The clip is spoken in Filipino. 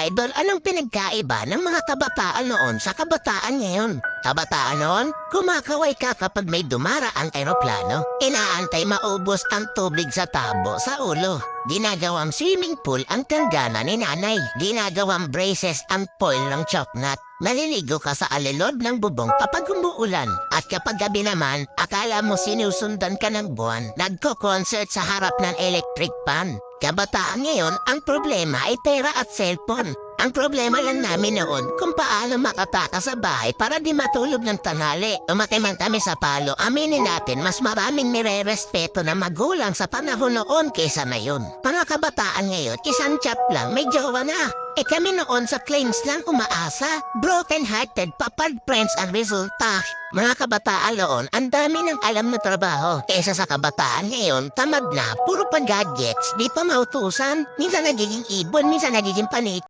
Idol, anong pinagkaiba ng mga kabataan noon sa kabataan ngayon? Kabataan noon, kumakaway ka kapag may dumaraang eroplano. Inaantay maubos ang tubig sa tabo sa ulo. Ginagawang swimming pool ang tanggana ni nanay. Ginagawang braces ang foil ng choknat. Maliligo ka sa alilod ng bubong kapag umuulan. At kapag gabi naman, akala mo sinusundan ka ng buwan. Nagko-concert sa harap ng electric pan. Kabataan ngayon, ang problema ay pera at cellphone. Ang problema lang namin noon kung paano makatakas sa bahay para di matulog ng tanghali. Umatay man kami sa palo, aminin natin mas maraming nire-respeto na magulang sa panahon noon kaysa ngayon. Mga kabataan ngayon, isang chat lang, may jowa na. Kami noon sa claims lang umaasa. Broken-hearted, papad friends ang resulta. Mga kabataan noon, ang dami ng alam na trabaho. Kaysa sa kabataan ngayon, tamad na, puro pa gadgets, di pa mautusan. Minsan nagiging ibon, minsan nagiging panit.